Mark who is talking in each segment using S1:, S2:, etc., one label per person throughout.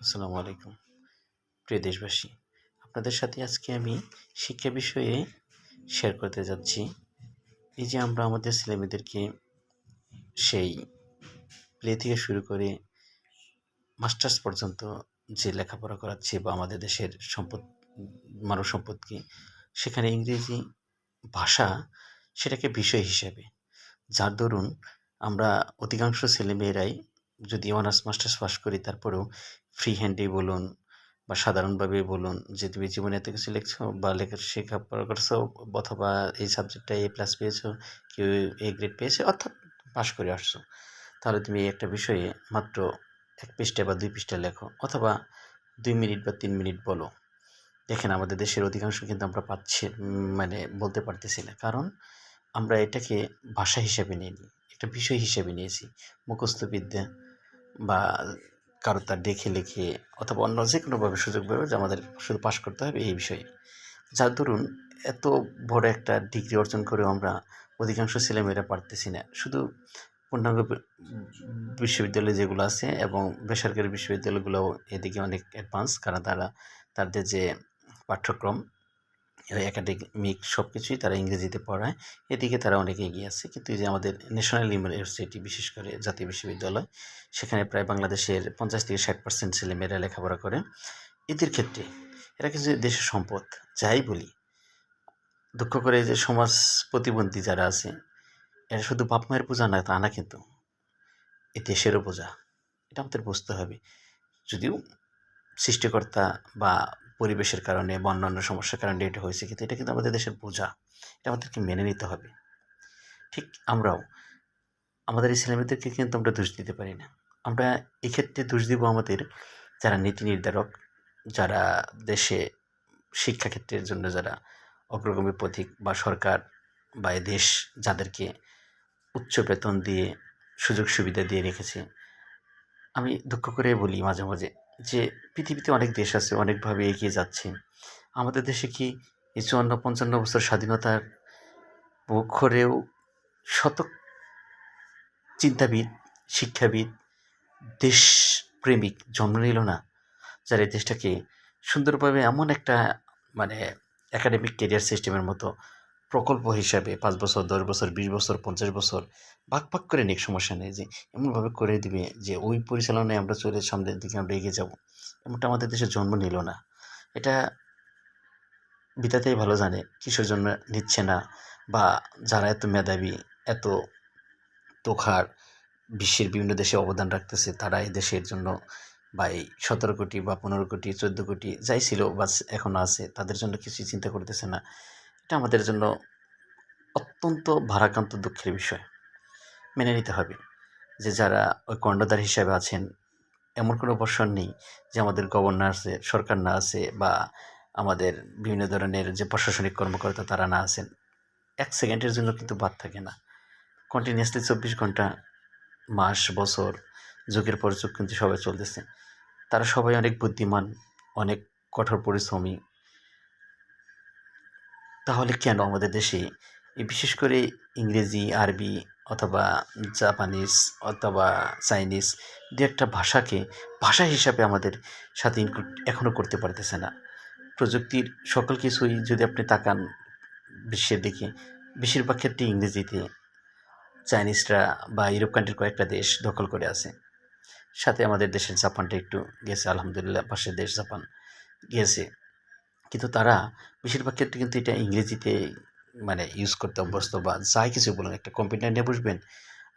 S1: আসসালামু আলাইকুম। প্রিয় দেশবাসী, আপনাদের সাথে আজকে আমি শিক্ষা বিষয়ে শেয়ার করতে যাচ্ছি। এই যে আমরা আমাদের ছেলেমেয়েদেরকে সেই প্লে থেকে শুরু করে মাস্টার্স পর্যন্ত যে লেখাপড়া করাচ্ছি বা আমাদের দেশের মানব সম্পদকে সেখানে ইংরেজি ভাষা সেটাকে বিষয় হিসেবে, যার দরুন আমরা অধিকাংশ ছেলেমেয়েরাই যদি অনার্স মাস্টার্স পাস করি তারপরেও ফ্রি হ্যান্ডেই বলুন বা সাধারণভাবে বলুন যে তুমি জীবনে এত কিছু লিখছো বা লেখাপড়া করছো অথবা এই সাবজেক্টটা A+ পেয়েছো, কেউ A গ্রেড পেয়েছে অর্থাৎ পাস করে আসছো, তাহলে তুমি এই একটা বিষয়ে মাত্র ১ পৃষ্ঠা বা ২ পৃষ্ঠা লেখো অথবা ২ মিনিট বা ৩ মিনিট বলো। দেখেন আমাদের দেশের অধিকাংশ কিন্তু আমরা পাচ্ছি মানে বলতে পারতেছি না, কারণ আমরা এটাকে ভাষা হিসেবে নিইনি, একটা বিষয় হিসেবে নিয়েছি। মুখস্থ বিদ্যা বা কারো তার দেখে লিখে অথবা অন্য যে কোনোভাবে সুযোগভাবে যে আমাদের শুধু পাস করতে হবে এই বিষয়ে, যার দরুন এত বড় একটা ডিগ্রি অর্জন করেও আমরা অধিকাংশ ছেলেমেয়েরা পারতেছি না। শুধু পূর্ণাঙ্গ বিশ্ববিদ্যালয় যেগুলো আছে এবং বেসরকারি বিশ্ববিদ্যালয়গুলোও এদিকে অনেক অ্যাডভান্স, কারণ তারা তাদের যে পাঠ্যক্রম একাডেমিক সব কিছুই তারা ইংরেজিতে পড়ায়, এদিকে তারা অনেক এগিয়ে আছে। কিন্তু এই যে আমাদের ন্যাশনাল ইউনিভার্সিটি, বিশেষ করে জাতীয় বিশ্ববিদ্যালয়, সেখানে প্রায় বাংলাদেশের ৫০ থেকে ৬০% ছেলেমেয়েরা লেখাপড়া করে। এদের ক্ষেত্রে এরা কিন্তু দেশের সম্পদ, যাই বলি। দুঃখ করে যে সমাজ প্রতিবন্ধী যারা আছে, এরা শুধু বাপ মায়ের বোঝা না, তা না কিন্তু এ দেশেরও বোঝা। এটা আমাদের বুঝতে হবে। যদিও সৃষ্টিকর্তা বা পরিবেশের কারণে বা অন্যান্য সমস্যার কারণে এটা হয়েছে, কিন্তু এটা কিন্তু আমাদের দেশের বোঝা। এটা আমাদেরকে মেনে নিতে হবে। ঠিক আমরাও আমাদের এই ছেলেমেয়েদেরকে কিন্তু আমরা দোষ দিতে পারি না। আমরা এক্ষেত্রে দোষ দিব আমাদের যারা নীতি নির্ধারক, যারা দেশে শিক্ষাক্ষেত্রের জন্য যারা অগ্রগামী পথিক বা সরকার বা এ দেশ যাদেরকে উচ্চ বেতন দিয়ে সুযোগ সুবিধা দিয়ে রেখেছে। আমি দুঃখ করে বলি মাঝে মাঝে যে পৃথিবীতে অনেক দেশ আছে অনেকভাবে এগিয়ে যাচ্ছে। আমাদের দেশে কি এই ৫৪-৫৫ বছর স্বাধীনতার ভোগ করেও শত চিন্তাবিদ, শিক্ষাবিদ, দেশপ্রেমিক জন্ম নিল না? যারা এই দেশটাকে সুন্দরভাবে এমন একটা মানে একাডেমিক ক্যারিয়ার সিস্টেমের মতো প্রকল্প হিসাবে ৫ বছর, ১০ বছর, ২০ বছর, ৫০ বছর ভাগ, ভাগ করে নিক, সমস্যা নেই। যে এমনভাবে করে দিবে যে ওই পরিচালনায় আমরা চলে সামনের দিকে আমরা এগিয়ে যাব। এমনটা আমাদের দেশে জন্ম নিল না। এটা বিধাতাই ভালো জানে কিসের জন্য নিচ্ছে না, বা যারা এত মেধাবী, এত তোখার বিশ্বের বিভিন্ন দেশে অবদান রাখতেছে, তারা এই দেশের জন্য বা এই ১৭ কোটি বা ১৫ কোটি, ১৪ কোটি যাই ছিল বা এখনও আছে, তাদের জন্য কিছুই চিন্তা করতেছে না। এটা আমাদের জন্য অত্যন্ত ভারাক্রান্ত দুঃখের বিষয়। মেনে নিতে হবে যে যারা ওই কর্ণধার হিসেবে আছেন, এমন কোনো অবসর নেই যে আমাদের গভর্নর আছে, সরকার না আছে বা আমাদের বিভিন্ন ধরনের যে প্রশাসনিক কর্মকর্তা তারা না আছেন। ১ সেকেন্ডের জন্য কিন্তু বাদ থাকে না। কন্টিনিউয়াসলি ২৪ ঘন্টা, মাস, বছর, যুগের পর যুগ কিন্তু সবাই চলতেছে। তারা সবাই অনেক বুদ্ধিমান, অনেক কঠোর পরিশ্রমী। তাহলে কেন আমাদের দেশে বিশেষ করে ইংরেজি, আরবি অথবা জাপানিজ অথবা চাইনিজ দু একটা ভাষাকে ভাষা হিসাবে আমাদের সাথে ইনক্লুড এখনও করতে পারতেছে না? প্রযুক্তির সকল কিছুই যদি আপনি তাকান বিশ্বের দিকে, বেশিরভাগ ক্ষেত্রে ইংরেজিতে চাইনিজরা বা ইউরোপ কান্ট্রির কয়েকটা দেশ দখল করে আছে। সাথে আমাদের দেশের জাপানটা একটু গেছে, আলহামদুলিল্লাহ, পাশের দেশ জাপান গিয়েছে। কিন্তু তারা বেশিরভাগ ক্ষেত্রে কিন্তু এটা ইংরেজিতে মানে ইউজ করতে অভ্যস্ত, বা যাই কিছু বলুন, একটা কম্পিউটার নিয়ে বসবেন,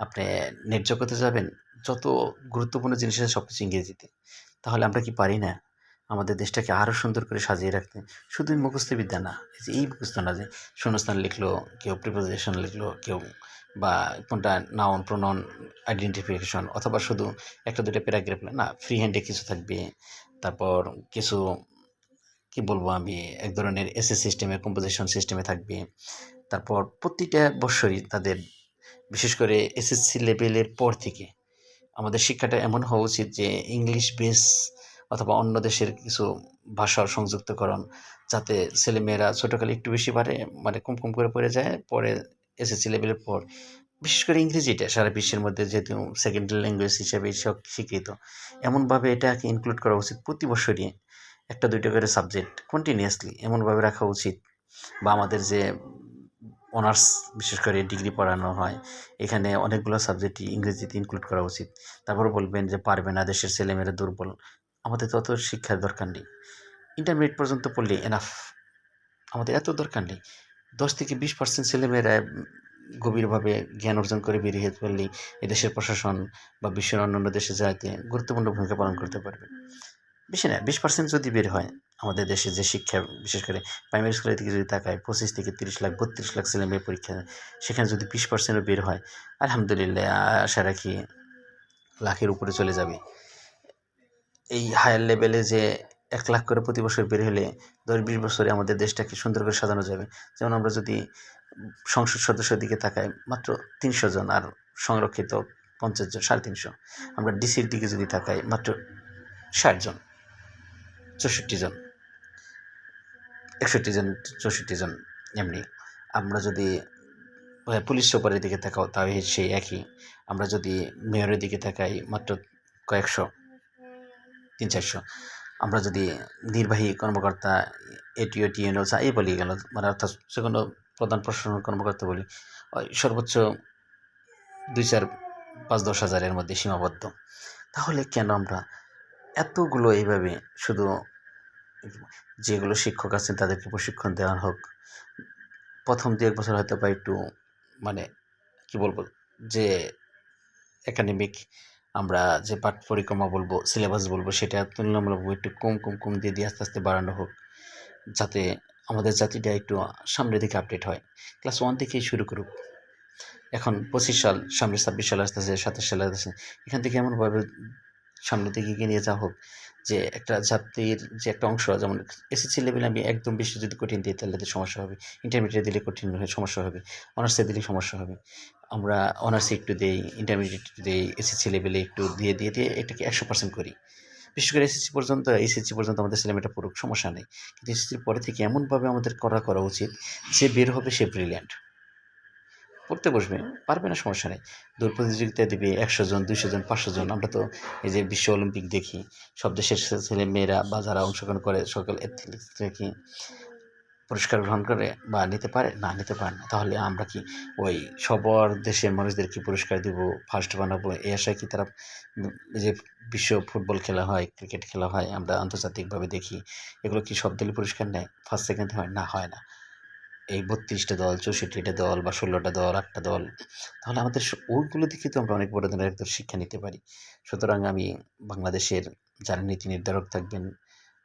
S1: আপনি নেট জগতে যাবেন, যত গুরুত্বপূর্ণ জিনিস আছে সব কিছু ইংরেজিতে। তাহলে আমরা কি পারি না আমাদের দেশটাকে আরও সুন্দর করে সাজিয়ে রাখতে? শুধুই মুখস্থ বিদ্যা না, এই যে এই মুখস্থ না যে শূন্যস্থান লিখলো, কেউ প্রিপোজিশন লিখলো, কেউ বা কোনটা নাউন প্রোনাউন আইডেন্টিফিকেশন, অথবা শুধু একটা দুটো প্যারাগ্রাফ না, ফ্রি হ্যান্ডে কিছু থাকবে। তারপর কিছু কি বলবো আমি, এক ধরনের এসএ সিস্টেমে, কম্পোজিশন সিস্টেমে থাকবে। তারপর প্রতিটা বৎসরই তাদের, বিশেষ করে এসএসসি লেভেলের পর থেকে আমাদের শিক্ষাটা এমন হওয়া উচিত যে ইংলিশ বেস অথবা অন্য দেশের কিছু ভাষার সংযুক্তকরণ, যাতে ছেলেমেয়েরা ছোটোকালে একটু বেশি পারে, মানে কম কম করে পড়ে যায়, পরে এসএসসি লেভেলের পর বিশেষ করে ইংরেজিটা সারা বিশ্বের মধ্যে যেহেতু সেকেন্ডারি ল্যাঙ্গুয়েজ হিসেবে স্বীকৃত, এমনভাবে এটাকে ইনক্লুড করা উচিত প্রতি বছরই একটা দুইটা করে সাবজেক্ট কন্টিনিউয়াসলি এমনভাবে রাখা উচিত। বা আমাদের যে অনার্স বিশেষ করে ডিগ্রি পড়ানো হয়, এখানে অনেকগুলো সাবজেক্টই ইংরেজিতে ইনক্লুড করা উচিত। তারপর বলবেন যে পারবে না, দেশের ছেলেমেয়েরা দুর্বল। আমাদের তত শিক্ষার দরকার নেই, ইন্টারমিডিয়েট পর্যন্ত পড়লে এনাফ। আমাদের এত দরকার নেই। 10-20% ছেলেমেয়েরা গভীরভাবে জ্ঞান অর্জন করে বেরিয়ে যেতে পারলেই এদেশের প্রশাসন বা বিশ্বের অন্যান্য দেশে যাইতে গুরুত্বপূর্ণ ভূমিকা পালন করতে পারবে। বেশি না, 20% যদি বের হয় আমাদের দেশে যে শিক্ষা, বিশেষ করে প্রাইমারি স্কুলের দিকে যদি তাকায়, 25 থেকে 30 লাখ 32 লাখ ছেলে মেয়ে পরীক্ষা দেয়, সেখানে যদি 20%ও বের হয়, আলহামদুলিল্লাহ, আশা রাখি লাখের উপরে চলে যাবে। এই হায়ার লেভেলে যে 1 লাখ করে প্রতি বছর বের হলে 10-20 বছরে আমাদের দেশটাকে সুন্দর করে সাজানো যাবে। যেমন আমরা যদি সংসদ সদস্যের দিকে তাকাই, মাত্র 300 জন, আর সংরক্ষিত 50 জন, 350। আমরা ডিসির দিকে যদি তাকাই, মাত্র 60 জন, 64 জন, 61 জন, 64 জন। এমনি আমরা যদি পুলিশ সুপারের দিকে তাকাও, তাও সেই একই। আমরা যদি মেয়রের দিকে তাকাই, মাত্র কয়েকশো, 300-400। আমরা যদি নির্বাহী কর্মকর্তা, এটিও টিএনও এই বলি গেল, মানে অর্থাৎ যে কোনো প্রধান প্রশাসনিক কর্মকর্তা বলি, সর্বোচ্চ 2-4-5-10 হাজারের মধ্যে সীমাবদ্ধ। তাহলে কেন আমরা এতগুলো এইভাবে শুধু যেগুলো শিক্ষক আছেন তাদেরকে প্রশিক্ষণ দেওয়া হোক, প্রথম 2-1 বছর হয়তো বা একটু মানে কি বলবো, যে একাডেমিক আমরা যে পাঠ পরিক্রমা বলবো, সিলেবাস বলবো, সেটা তুলনামূলক একটু কম দিয়ে আস্তে আস্তে বাড়ানো হোক, যাতে আমাদের জাতিটা একটু সামনের দিকে আপডেট হয়। ক্লাস 1 থেকেই শুরু করুক। এখন 25 সাল, সামনে 26 সাল আসতেছে, 27 সাল আসতেছে, এখান থেকে এমনভাবে সামনের দিকে এগিয়ে নিয়ে যাওয়া হোক যে একটা জাতির যে একটা অংশ, যেমন এসএসসি লেভেলে আমি একদম বেশি যদি কঠিন দিই তাহলে সমস্যা হবে, ইন্টারমিডিয়েট দিলে কঠিন সমস্যা হবে, অনার্সে দিলে সমস্যা হবে। আমরা অনার্সে একটু দিই, ইন্টারমিডিয়েট দিই, এসএসসি লেভেলে একটু দিয়ে এটাকে 100% করি। বিশেষ করে এসএসসি পর্যন্ত আমাদের ছেলেমেয়েটা পড়ুক, সমস্যা নেই। কিন্তু এসএসসির পরে থেকে এমনভাবে আমাদের করা উচিত যে বের হবে সে ব্রিলিয়ান্ট। পড়তে বসবে, পারবে না, সমস্যা নেই। দৌড় প্রতিযোগিতা দেবে 100 জন, 200 জন, 500 জন। আমরা তো এই যে বিশ্ব অলিম্পিক দেখি, সব দেশের ছেলে মেয়েরা বা যারা অংশগ্রহণ করে সকল অ্যাথলেটিক্সরা কি পুরস্কার গ্রহণ করে বা নিতে পারে? না, নিতে পারে না। তাহলে আমরা কি ওই সবার দেশের মানুষদেরকে পুরস্কার দিব, ফার্স্ট বানাবো, এই আশায় কি তারা এই যে বিশ্ব ফুটবল খেলা হয়, ক্রিকেট খেলা হয়, আমরা আন্তর্জাতিকভাবে দেখি, এগুলো কি সব দলই পুরস্কার নেয়? ফার্স্ট, সেকেন্ড হয়? না, হয় না। এই 32টা দল, 64টা দল বা 16টা দল, 8টা দল। তাহলে আমাদের ওইগুলো থেকে তো আমরা অনেক বড় ধরনের একটা শিক্ষা নিতে পারি। সুতরাং আমি বাংলাদেশের যারা নীতি নির্ধারক থাকবেন,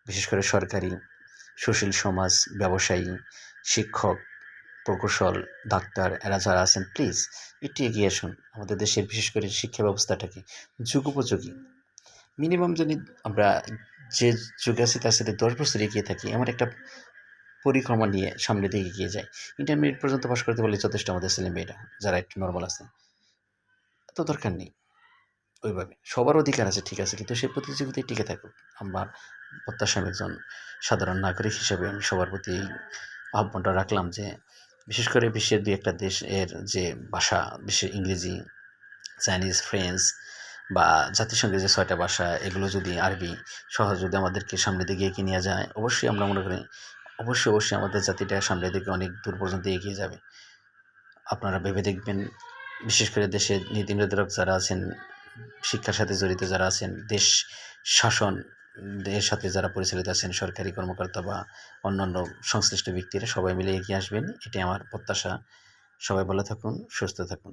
S1: বিশেষ করে সরকারি, সুশীল সমাজ, ব্যবসায়ী, শিক্ষক, প্রকৌশল, ডাক্তার, এরা যারা আছেন, প্লিজ একটু এগিয়ে আসুন। আমাদের দেশের বিশেষ করে শিক্ষা ব্যবস্থাটাকে যুগোপযোগী, মিনিমাম যদি আমরা যে যুগে আছি তার সাথে 10 বছর এগিয়ে থাকি, এমন একটা পরিক্রমা নিয়ে সামনের দিকে এগিয়ে যায়। ইন্টারমিডিয়েট পর্যন্ত পাস করতে পারলে যথেষ্ট আমাদের ছেলেমেয়েরা, যারা একটু নর্মাল আছে। এত দরকার নেই ওইভাবে। সবার অধিকার আছে, ঠিক আছে, কিন্তু সেই প্রতিযোগিতায় টিকে থাকুক। আমার প্রত্যাশা, আমি একজন সাধারণ নাগরিক হিসেবে আমি সবার প্রতি এই আহ্বানটা রাখলাম যে বিশেষ করে বিশ্বের 2-1টা দেশের যে ভাষা, বিশ্বের ইংরেজি, চাইনিজ, ফ্রেঞ্চ বা জাতিসংঘের যে 6টা ভাষা, এগুলো যদি আরবি সহ যদি আমাদেরকে সামনের দিকে এগিয়ে নিয়ে যায়, অবশ্যই আমরা মনে করি অবশ্যই আমাদের জাতিটা সামনের দিকে অনেক দূর পর্যন্ত এগিয়ে যাবে। আপনারা ভেবে দেখবেন, বিশেষ করে দেশের নীতি নির্ধারক যারা আছেন, শিক্ষার সাথে জড়িত যারা আছেন, দেশ শাসন এর সাথে যারা পরিচালিত আছেন, সরকারি কর্মকর্তা বা অন্যান্য সংশ্লিষ্ট ব্যক্তিরা সবাই মিলে এগিয়ে আসবেন, এটাই আমার প্রত্যাশা। সবাই ভালো থাকুন, সুস্থ থাকুন।